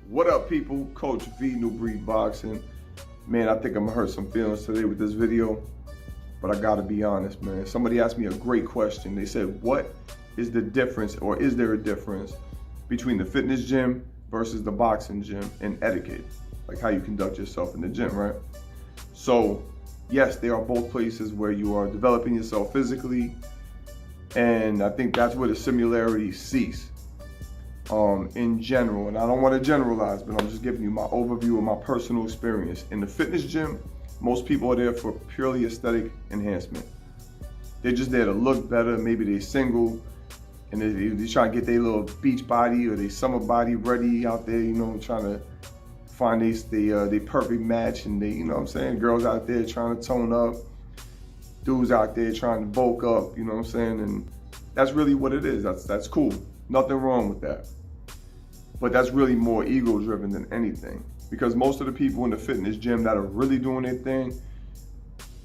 What up, people? Coach V, New Breed Boxing. Man, I think I'm gonna hurt some feelings today with this video, but I gotta be honest, man. Somebody asked me a great question. They said, what is the difference, or is there a difference between the fitness gym versus the boxing gym in etiquette? Like how you conduct yourself in the gym, right? So, yes, they are both places where you are developing yourself physically, and I think that's where the similarities cease. In general, and I don't want to generalize, but I'm just giving you my overview of my personal experience. In the fitness gym, most people are there for purely aesthetic enhancement. They're just there to look better. Maybe they're single and they're trying to get their little beach body or their summer body ready out there, you know, trying to find their perfect match. And they, you know what I'm saying, girls out there trying to tone up, dudes out there trying to bulk up, you know what I'm saying? And that's really what it is. That's cool. Nothing wrong with that. But that's really more ego driven than anything, because most of the people in the fitness gym that are really doing their thing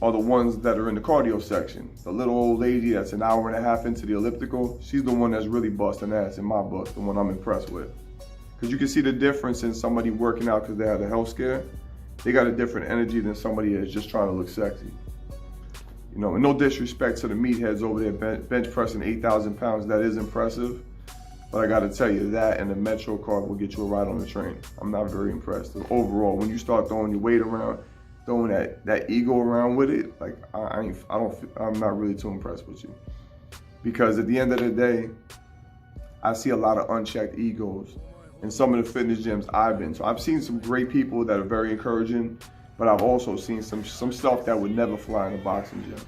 are the ones that are in the cardio section. The little old lady that's an hour and a half into the elliptical, she's the one that's really busting ass in my book, the one I'm impressed with. Because you can see the difference in somebody working out because they had a health scare. They got a different energy than somebody that's just trying to look sexy. You know, and no disrespect to the meatheads over there bench pressing 8,000 pounds, that is impressive. But I gotta tell you, that and the Metro card will get you a ride on the train. I'm not very impressed. Overall, when you start throwing your weight around, throwing that ego around with it, like I'm not really too impressed with you. Because at the end of the day, I see a lot of unchecked egos in some of the fitness gyms I've been. So I've seen some great people that are very encouraging, but I've also seen some stuff that would never fly in a boxing gym.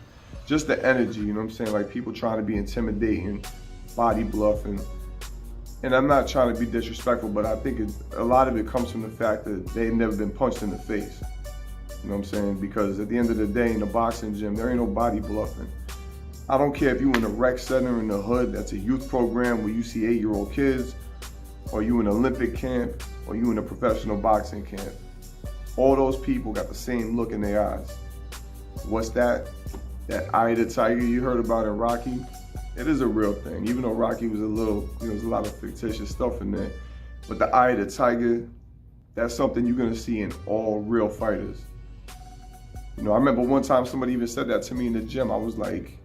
Just the energy, you know what I'm saying? Like people trying to be intimidating, body bluffing. And I'm not trying to be disrespectful, but I think a lot of it comes from the fact that they've never been punched in the face. You know what I'm saying? Because at the end of the day, in the boxing gym, there ain't no body bluffing. I don't care if you in a rec center in the hood, that's a youth program where you see 8-year-old kids, or you in an Olympic camp, or you in a professional boxing camp. All those people got the same look in their eyes. What's that? That eye of the tiger you heard about in Rocky? It is a real thing, even though Rocky was there's a lot of fictitious stuff in there. But the eye of the tiger, that's something you're gonna see in all real fighters. You know, I remember one time somebody even said that to me in the gym. I was like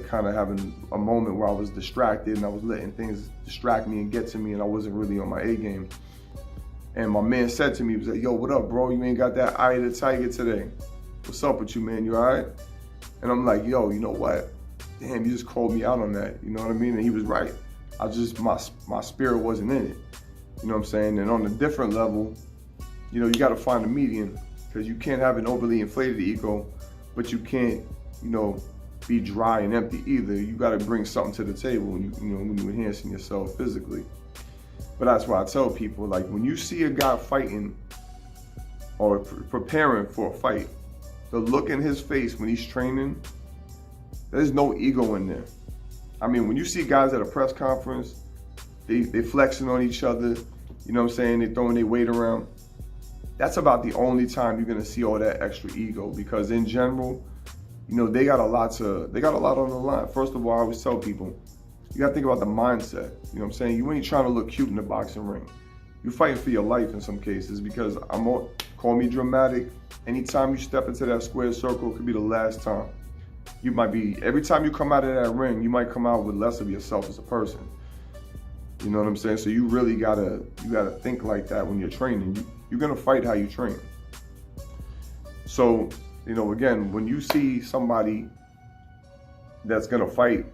kind of having a moment where I was distracted and I was letting things distract me and get to me, and I wasn't really on my A game. And my man said to me, he was like, yo, what up, bro? You ain't got that eye of the tiger today. What's up with you, man? You all right? And I'm like, yo, you know what? Damn, you just called me out on that, you know what I mean? And he was right. My spirit wasn't in it, you know what I'm saying? And on a different level, you know, you gotta find a median, because you can't have an overly inflated ego, but you can't, you know, be dry and empty either. You gotta bring something to the table when you're enhancing yourself physically. But that's why I tell people, like, when you see a guy fighting or preparing for a fight, the look in his face when he's training, there's no ego in there. I mean, when you see guys at a press conference, they flexing on each other, you know what I'm saying? They throwing their weight around. That's about the only time you're gonna see all that extra ego, because in general, you know, they got a lot on the line. First of all, I always tell people, you gotta think about the mindset. You know what I'm saying? You ain't trying to look cute in the boxing ring. You're fighting for your life in some cases, because call me dramatic. Anytime you step into that square circle, it could be the last time. Every time you come out of that ring, you might come out with less of yourself as a person. You know what I'm saying? So you really gotta think like that when you're training. You're gonna fight how you train. So, you know, again, when you see somebody that's gonna fight,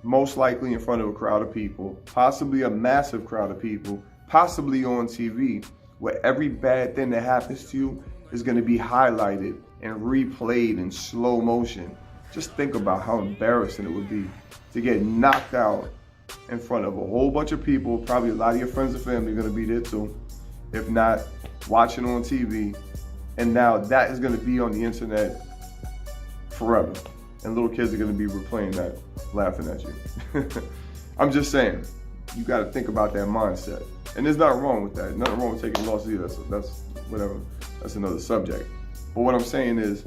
most likely in front of a crowd of people, possibly a massive crowd of people, possibly on TV, where every bad thing that happens to you is gonna be highlighted and replayed in slow motion. Just think about how embarrassing it would be to get knocked out in front of a whole bunch of people. Probably a lot of your friends and family are gonna be there too, if not watching on TV. And now that is gonna be on the internet forever. And little kids are gonna be replaying that, laughing at you. I'm just saying, you gotta think about that mindset. And there's nothing wrong with that. Nothing wrong with taking losses either. That's whatever, that's another subject. But what I'm saying is,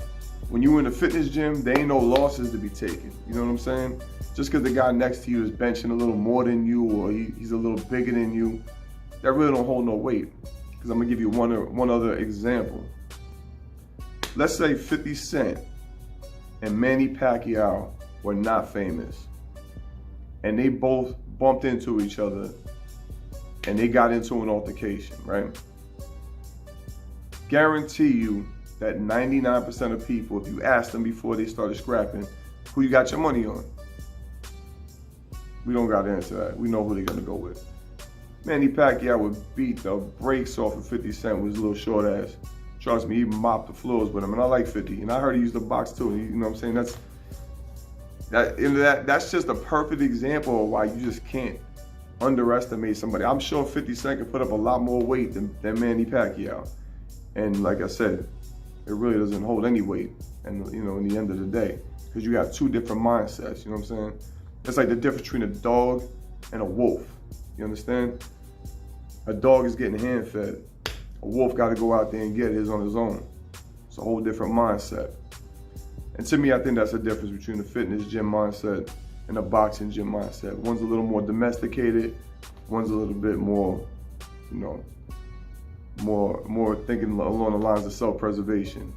when you in a fitness gym, there ain't no losses to be taken. You know what I'm saying? Just because the guy next to you is benching a little more than you, or he's a little bigger than you, that really don't hold no weight. because I'm gonna give you one other example. Let's say 50 Cent and Manny Pacquiao were not famous, and they both bumped into each other and they got into an altercation, right? Guarantee you that 99% of people, if you asked them before they started scrapping, who you got your money on? We don't got to answer that. We know who they're gonna go with. Manny Pacquiao would beat the brakes off of 50 Cent with his little short ass. Trust me, he mopped the floors with him, and I like 50. And I heard he used the box too. You know what I'm saying? That's just a perfect example of why you just can't underestimate somebody. I'm sure 50 Cent could put up a lot more weight than Manny Pacquiao. And like I said, it really doesn't hold any weight. And you know, in the end of the day, because you have two different mindsets. You know what I'm saying? It's like the difference between a dog and a wolf. You understand? A dog is getting hand fed. A wolf got to go out there and get his on his own. It's a whole different mindset. And to me, I think that's the difference between the fitness gym mindset and the boxing gym mindset. One's a little more domesticated. One's a little bit more, you know, more thinking along the lines of self-preservation.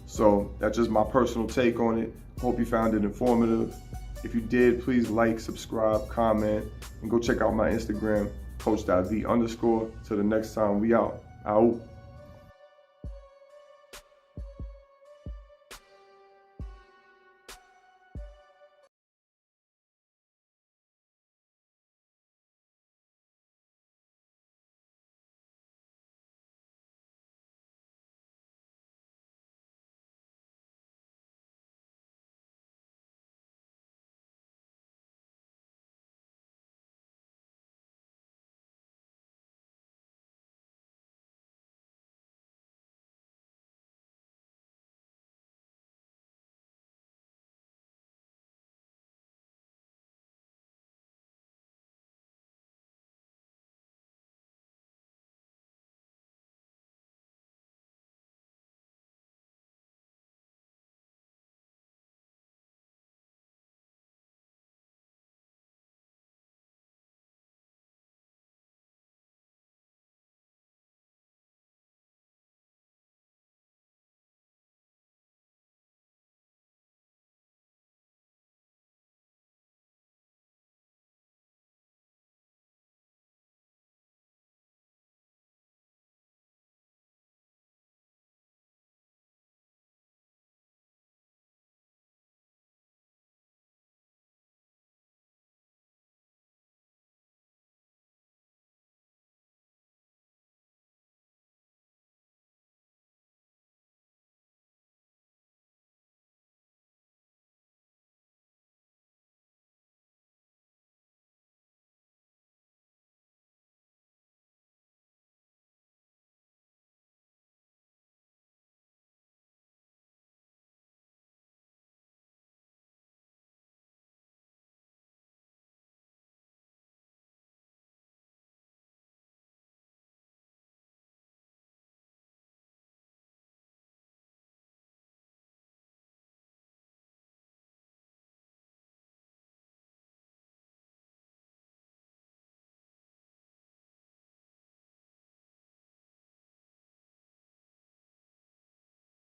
So that's just my personal take on it. Hope you found it informative. If you did, please like, subscribe, comment, and go check out my Instagram, coach.v_. Till the next time, we out. Out.